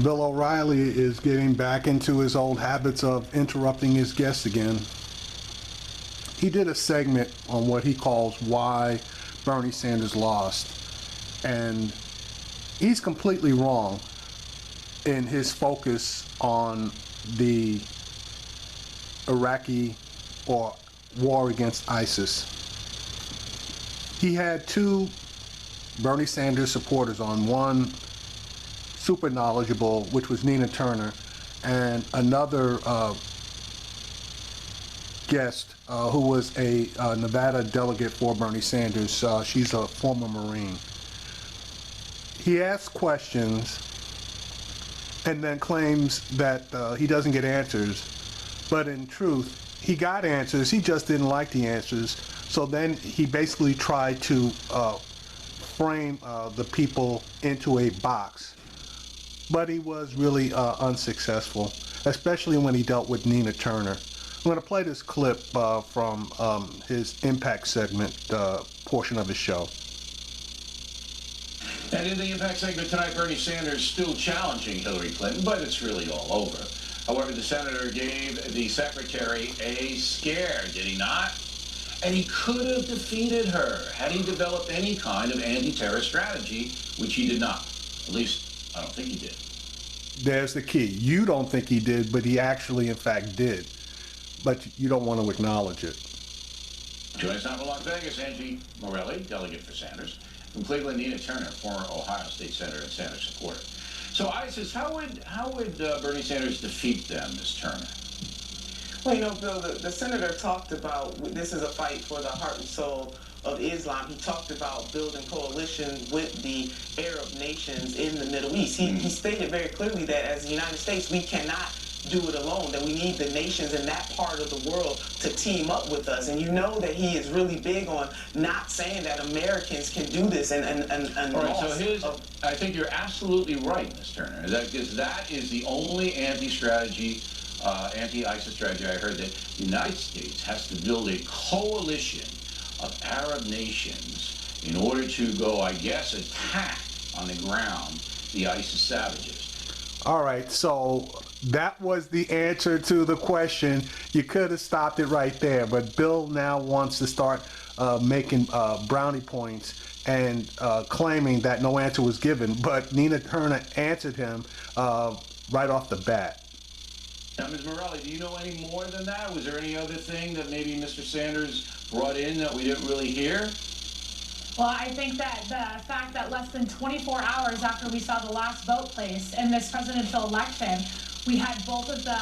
Bill O'Reilly is getting back into his old habits of interrupting his guests again. He did a segment on what he calls why Bernie Sanders lost, and he's completely wrong in his focus on the Iraqi or war against ISIS. He had two Bernie Sanders supporters on, one super knowledgeable, which was Nina Turner, and another guest who was a Nevada delegate for Bernie Sanders. She's a former Marine. He asks questions and then claims that he doesn't get answers, but in truth, he got answers, he just didn't like the answers. So then he basically tried to frame the people into a box. But he was really unsuccessful, especially when he dealt with Nina Turner. I'm going to play this clip from his Impact segment portion of his show. And in the Impact segment tonight, Bernie Sanders still challenging Hillary Clinton, but it's really all over. However, the senator gave the secretary a scare, did he not? And he could have defeated her had he developed any kind of anti-terror strategy, which he did not. At least, I don't think he did. There's the key. You don't think he did, but he actually, in fact, did. But you don't want to acknowledge it. Joining us now from Las Vegas, Angie Morelli, delegate for Sanders. From Cleveland, Nina Turner, former Ohio State Senator and Sanders supporter. So, Isis, how would Bernie Sanders defeat them, Ms. Turner? Well, you know, Bill, the senator talked about this is a fight for the heart and soul of Islam. He talked about building coalition with the Arab nations in the Middle East. He stated very clearly that as the United States, we cannot do it alone, that we need the nations in that part of the world to team up with us. And you know that he is really big on not saying that Americans can do this All right, so I think you're absolutely right, Ms. Turner, because that is the only anti-ISIS strategy I heard, that the United States has to build a coalition of Arab nations in order to go, I guess, attack on the ground the ISIS savages. All right, so that was the answer to the question. You could have stopped it right there, but Bill now wants to start making brownie points and claiming that no answer was given, but Nina Turner answered him right off the bat. Now, Ms. Morelli, do you know any more than that? Was there any other thing that maybe Mr. Sanders brought in that we didn't really hear? Well, I think that the fact that less than 24 hours after we saw the last vote placed in this presidential election, we had both of the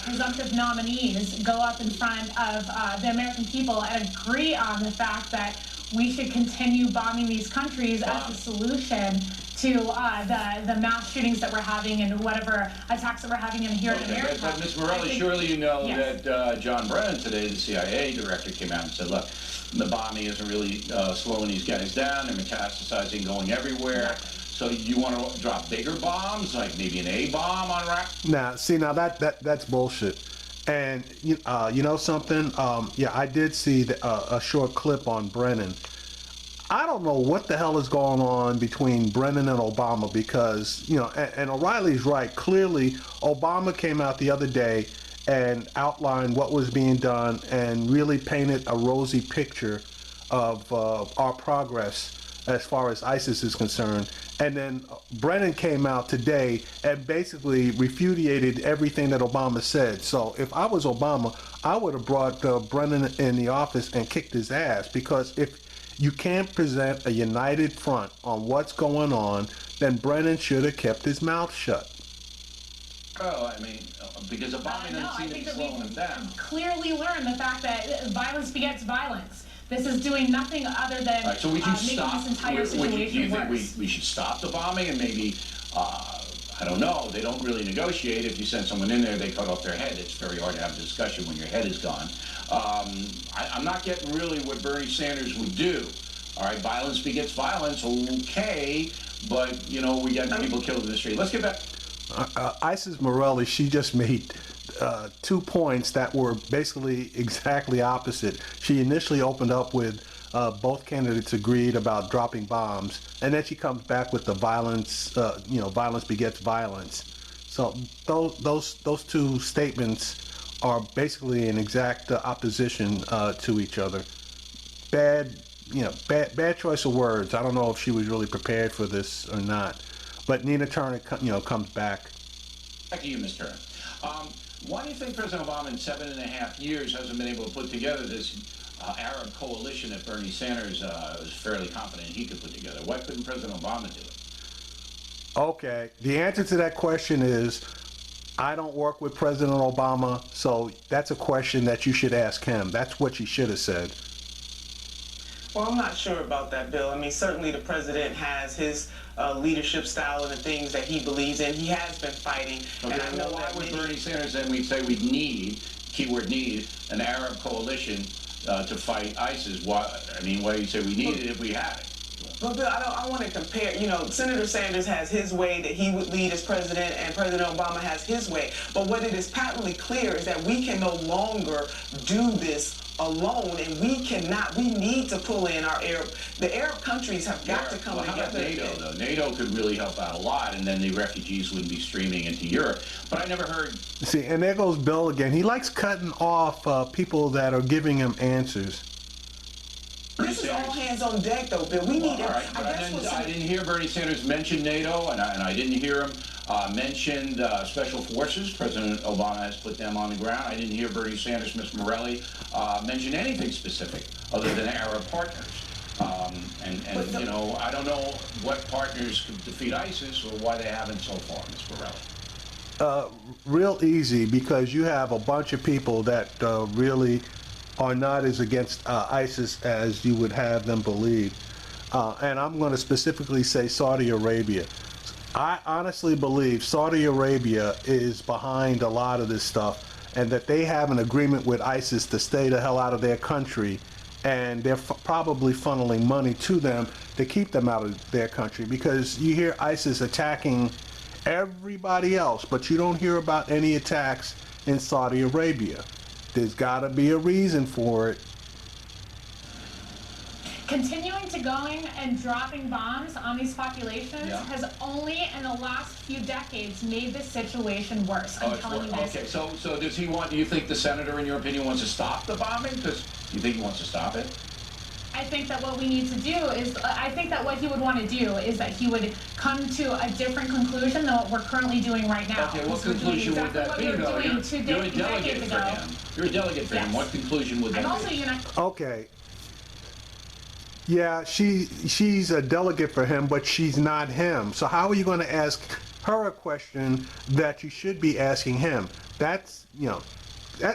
presumptive nominees go up in front of the American people and agree on the fact that we should continue bombing these countries as a solution to the mass shootings that we're having and whatever attacks that we're having in here in America. But Ms. Morelli, surely you know that John Brennan today, the CIA director, came out and said, look, the bombing isn't really slowing these guys down. They're metastasizing, going everywhere. So you want to drop bigger bombs, like maybe an A-bomb on Iraq? Now, see, now that's bullshit. And you know something? Yeah, I did see a short clip on Brennan. I don't know what the hell is going on between Brennan and Obama, because, you know, and O'Reilly's right. Clearly, Obama came out the other day and outlined what was being done and really painted a rosy picture of our progress as far as ISIS is concerned. And then Brennan came out today and basically refuted everything that Obama said. So if I was Obama, I would have brought Brennan in the office and kicked his ass, because if you can't present a united front on what's going on, then Brennan should have kept his mouth shut. Oh, I mean, because Obama doesn't seem to be slowing them down. Clearly learned the fact that violence begets violence. This is doing nothing other than So would you making stop, this entire situation do you think worse. we should stop the bombing and maybe, I don't know, they don't really negotiate. If you send someone in there, they cut off their head. It's very hard to have a discussion when your head is gone. I'm not getting really what Bernie Sanders would do. All right, violence begets violence, okay, but, you know, we got people killed in the street. Let's get back. Isis Morelli, she just made 2 points that were basically exactly opposite. She initially opened up with both candidates agreed about dropping bombs, and then she comes back with the violence, violence begets violence. So those two statements are basically in exact opposition to each other. Bad choice of words. I don't know if she was really prepared for this or not. But Nina Turner, comes back. Back to you, Ms. Turner. Why do you think President Obama in 7.5 years hasn't been able to put together this Arab coalition that Bernie Sanders was fairly confident he could put together? Why couldn't President Obama do it? Okay, the answer to that question is I don't work with President Obama, so that's a question that you should ask him. That's what you should have said. Well, I'm not sure about that, Bill. I mean, certainly the president has his leadership style and the things that he believes in. He has been fighting. Okay, And I know why that would many- Bernie Sanders then we say we need, keyword need, an Arab coalition to fight ISIS? Why do you say we need it if we have it? Well, Bill, I want to compare. Senator Sanders has his way that he would lead as president, and President Obama has his way. But what it is patently clear is that we can no longer do this alone, and we need to pull in the Arab countries have got to come How about together. NATO, though? NATO could really help out a lot, and then the refugees wouldn't be streaming into Europe. But I never heard. See, and there goes Bill again. He likes cutting off people that are giving him answers. This is all hands on deck, though, Bill. We need All right, I but guess I didn't hear Bernie Sanders mention NATO, and I didn't hear him mention special forces. President Obama has put them on the ground. I didn't hear Bernie Sanders, Ms. Morelli, mention anything specific other than Arab partners. I don't know what partners could defeat ISIS or why they haven't so far, Ms. Morelli. Real easy, because you have a bunch of people that really are not as against ISIS as you would have them believe. And I'm going to specifically say Saudi Arabia. I honestly believe Saudi Arabia is behind a lot of this stuff, and that they have an agreement with ISIS to stay the hell out of their country, and they're probably funneling money to them to keep them out of their country, because you hear ISIS attacking everybody else, but you don't hear about any attacks in Saudi Arabia. There's got to be a reason for it. Continuing to going and dropping bombs on these populations Yeah. has only in the last few decades made the situation worse. I'm telling you this. Okay, so does he want? Do you think the senator, in your opinion, wants to stop the bombing? Because you think he wants to stop it? I think that what we need to do is, I think that what he would want to do is that he would come to a different conclusion than what we're currently doing right now. Okay, what Because we're doing conclusion would exactly that what be? we were though? doing You're a delegate decades for ago. him. You're a delegate for him. Yes. What conclusion would that And also, be? Okay. Yeah, she's a delegate for him, but she's not him. So how are you going to ask her a question that you should be asking him? That's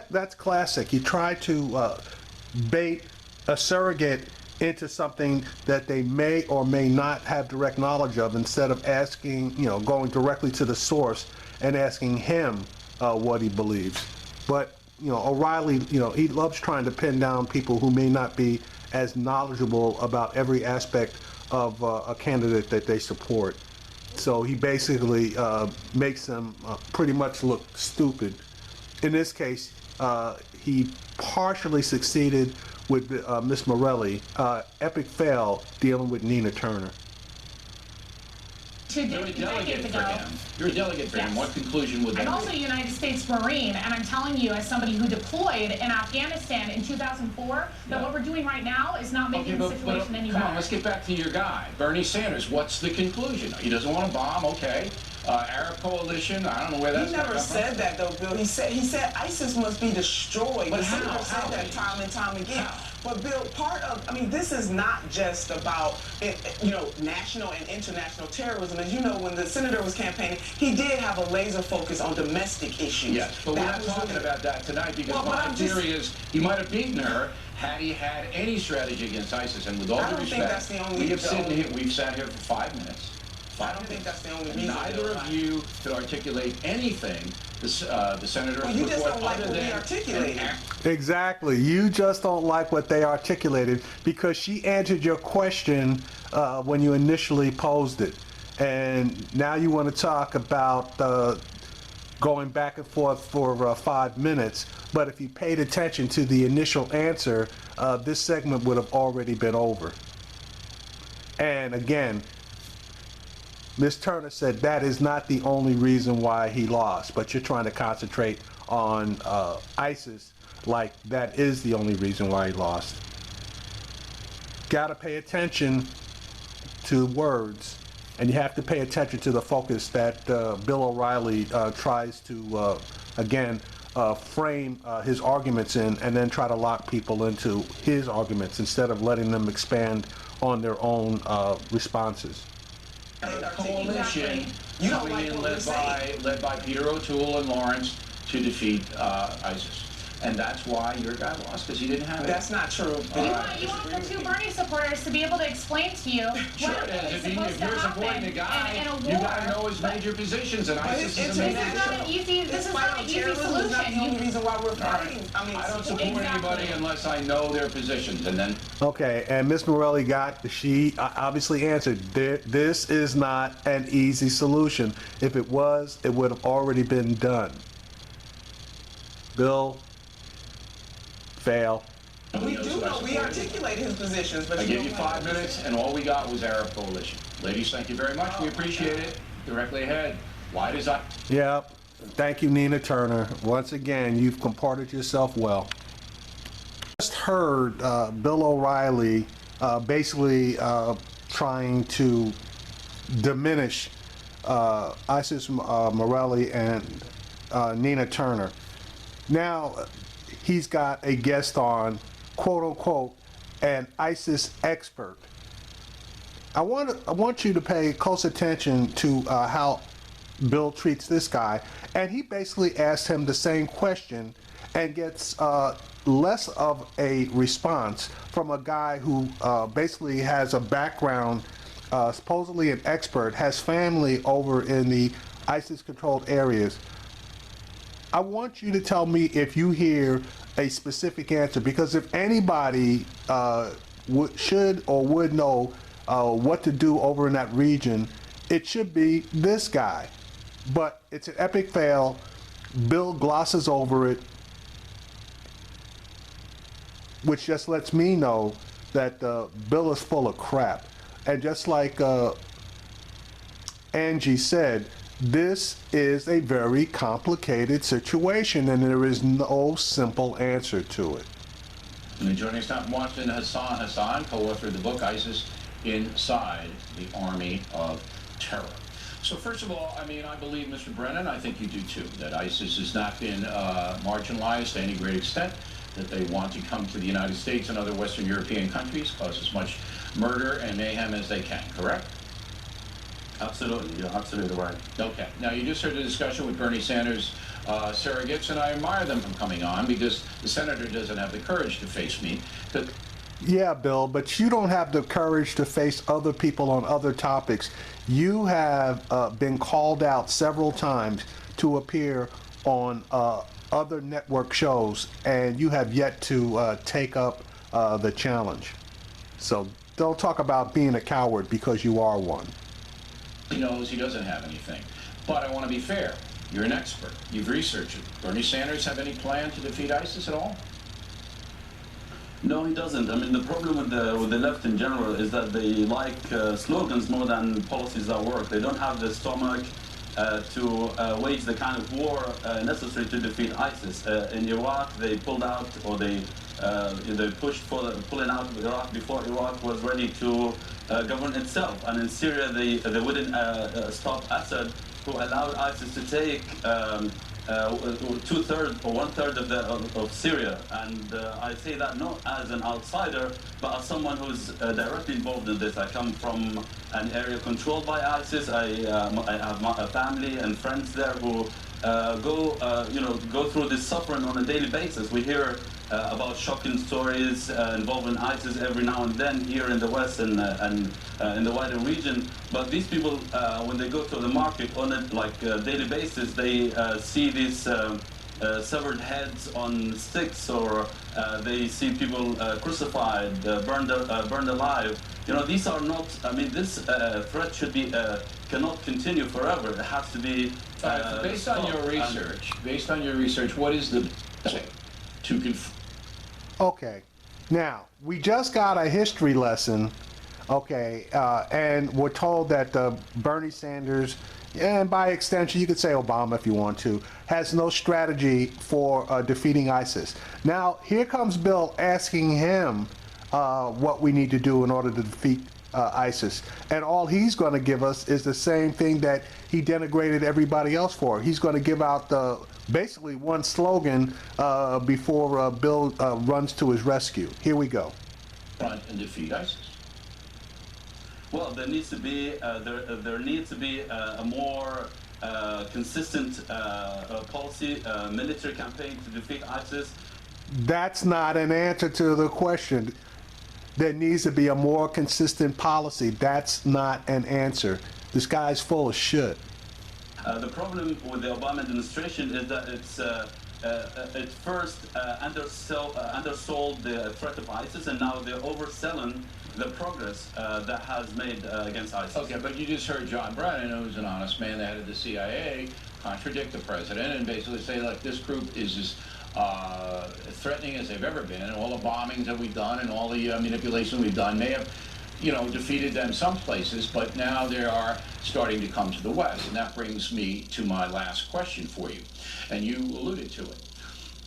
that's classic. You try to bait a surrogate into something that they may or may not have direct knowledge of, instead of asking, going directly to the source and asking him what he believes. But O'Reilly, he loves trying to pin down people who may not be as knowledgeable about every aspect of a candidate that they support. So he basically makes them pretty much look stupid. In this case, he partially succeeded with Miss Morelli. Epic fail dealing with Nina Turner. You're a delegate Decades for ago. him. You're a delegate for him. Yes. What conclusion would I'm that also a be? United States Marine, and I'm telling you, as somebody who deployed in Afghanistan in 2004, that Yeah. what we're doing right now is not making the situation any come better. on, let's get back to your guy, Bernie Sanders. What's the conclusion? He doesn't want to bomb, okay. Arab coalition, I don't know where that's He gonna never come from. said that, though, Bill. He said ISIS must be destroyed. But The how? senator said How, that Lee? time and time again. How? But Bill, this is not just about national and international terrorism. As you know, when the senator was campaigning, he did have a laser focus on domestic issues. Yes, but we're That not was talking really- about that tonight, because Well, but my I'm just- theory is he might have beaten her had he had any strategy against ISIS. And with all I due don't respect, think that's the only- we've sat here for 5 minutes. I don't think that's the only And reason. neither Bill. of you could articulate anything the senator Well, has you put just forth don't like other what we than articulated. an Exactly. You just don't like what they articulated, because she answered your question when you initially posed it. And now you want to talk about going back and forth for 5 minutes. But if you paid attention to the initial answer, this segment would have already been over. And again, Ms. Turner said that is not the only reason why he lost, but you're trying to concentrate on ISIS like that is the only reason why he lost. Gotta pay attention to words, and you have to pay attention to the focus that Bill O'Reilly tries to, again, frame his arguments in and then try to lock people into his arguments instead of letting them expand on their own responses. Coalition You don't coming like in what we're led by Peter O'Toole and Lawrence to defeat ISIS. And that's why your guy lost, because he didn't have it. That's not true. You want the two Bernie supporters to be able to explain to you Sure what it is is. supposed If to you're supporting happen the guy, in a war. you gotta know his major positions, and ISIS is a major This is not an easy Terrorism is not the only solution. reason why we're fighting. I mean, I don't support Exactly. anybody unless I know their positions, and then Okay, and Ms. Morelli she obviously answered, this is not an easy solution. If it was, it would have already been done. Bill, fail. we do know, we articulated his positions, but I you gave don't you like 5 what we minutes, said. and all we got was Arab coalition. Ladies, thank you very much. We appreciate it. Directly ahead. Why does I? Yep. Thank you, Nina Turner. Once again, you've comported yourself well. Just heard Bill O'Reilly basically trying to diminish Isis Morelli and Nina Turner. Now, he's got a guest on, quote unquote, an ISIS expert. I want you to pay close attention to how Bill treats this guy, and he basically asks him the same question and gets less of a response from a guy who basically has a background, supposedly an expert, has family over in the ISIS-controlled areas. I want you to tell me if you hear a specific answer, because if anybody should or would know what to do over in that region, it should be this guy. But it's an epic fail. Bill glosses over it, which just lets me know that Bill is full of crap. And just like Angie said, this is a very complicated situation, and there is no simple answer to it. And joining us now from Washington, Hassan Hassan, co-author of the book ISIS Inside the Army of Terror. So first of all, I mean, I believe Mr. Brennan, I think you do too, that ISIS has not been marginalized to any great extent, that they want to come to the United States and other Western European countries, cause as much murder and mayhem as they can, correct? Absolutely, you're absolutely right. Okay. Now, you just heard a discussion with Bernie Sanders' surrogates, and I admire them for coming on because the senator doesn't have the courage to face me. But Yeah, Bill, but you don't have the courage to face other people on other topics. You have been called out several times to appear on other network shows, and you have yet to take up the challenge. So don't talk about being a coward, because you are one. he knows he doesn't have anything. But I want to be fair. You're an expert. You've researched it. Bernie Sanders have any plan to defeat ISIS at all? No, he doesn't. I mean, the problem with the left in general is that they like slogans more than policies that work. They don't have the stomach to wage the kind of war necessary to defeat ISIS. In Iraq, they pulled out, or they pushed for pulling out of Iraq before Iraq was ready to govern itself. And in Syria, they wouldn't stop Assad, who allowed ISIS to take 2/3 or 1/3 of Syria. And I say that not as an outsider, but as someone who's directly involved in this. I come from an area controlled by ISIS. I have a family and friends there who go through this suffering on a daily basis. We hear about shocking stories involving ISIS every now and then here in the West and in the wider region. But these people, when they go to the market on a daily basis, they see these severed heads on sticks, or they see people crucified, burned alive. You know, these are not. I mean, this threat should be cannot continue forever. It has to be. Based on your research, what is the to Okay, Now, we just got a history lesson, okay, and we're told that Bernie Sanders, and by extension, you could say Obama if you want to, has no strategy for defeating ISIS. Now, here comes Bill asking him what we need to do in order to defeat ISIS. And all he's going to give us is the same thing that he denigrated everybody else for. He's going to give out basically one slogan before Bill runs to his rescue. Here we go. Front and defeat ISIS. Well, there needs to be there needs to be a more consistent policy, military campaign to defeat ISIS. That's not an answer to the question. There needs to be a more consistent policy. That's not an answer. This guy's full of shit. The problem with the Obama administration is that it first undersold the threat of ISIS, and now they're overselling the progress that has made against ISIS. Okay, but you just heard John Brennan, who's an honest man, the head of the CIA, contradict the president and basically say, like, this group is as threatening as they've ever been, and all the bombings that we've done and all the manipulation we've done may have, defeated them some places, but now they are starting to come to the West. And that brings me to my last question for you, and you alluded to it.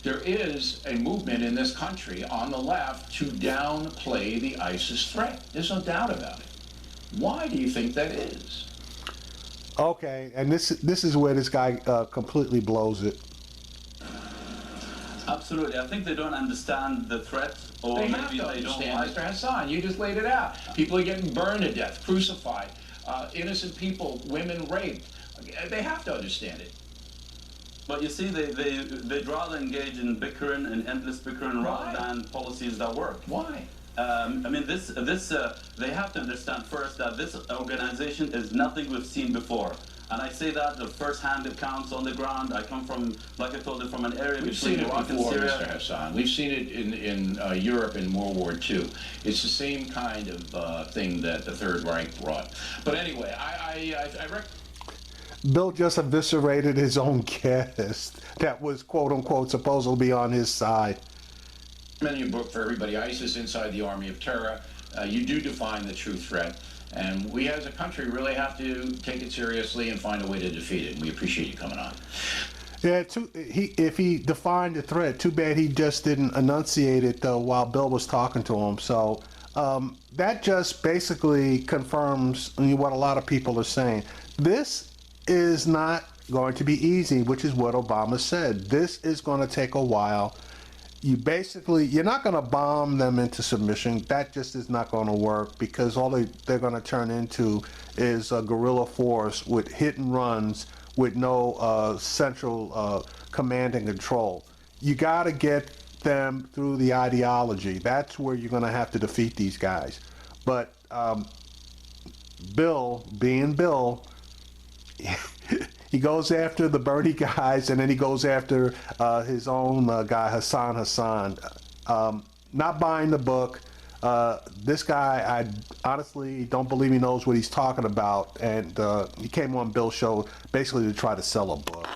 There is a movement in this country on the left to downplay the ISIS threat. There's no doubt about it. Why do you think that is? Okay, and this is where this guy completely blows it. Absolutely, I think they don't understand the threat, or They maybe have to they don't understand, like. Mr. Hassan. You just laid it out. People are getting burned to death, crucified, innocent people, women raped. They have to understand it. But you see, they'd rather engage in bickering and endless bickering rather Why? than policies that work. Why? I mean, they have to understand first that this organization is nothing we've seen before. And I say that the first-hand accounts on the ground. I come from, like I told you, from an area We've between seen it Iraq and before, Syria. Mr. Hassan. We've seen it in Europe in World War II. It's the same kind of thing that the Third Reich brought. But anyway, I Bill just eviscerated his own guest that was, quote unquote, supposed to be on his side. recommend your book for everybody, ISIS Inside the Army of Terror. You do define the true threat. And we as a country really have to take it seriously and find a way to defeat it. And we appreciate you coming on. Yeah, if he defined the threat, too bad he just didn't enunciate it while Bill was talking to him. So that just basically confirms what a lot of people are saying. This is not going to be easy, which is what Obama said. This is going to take a while. You're not going to bomb them into submission. That just is not going to work, because all they're going to turn into is a guerrilla force with hit and runs with no central command and control. You got to get them through the ideology. That's where you're going to have to defeat these guys. But Bill, being Bill, he goes after the Bernie guys, and then he goes after his own guy, Hassan. Not buying the book. This guy, I honestly don't believe he knows what he's talking about, and he came on Bill's show basically to try to sell a book.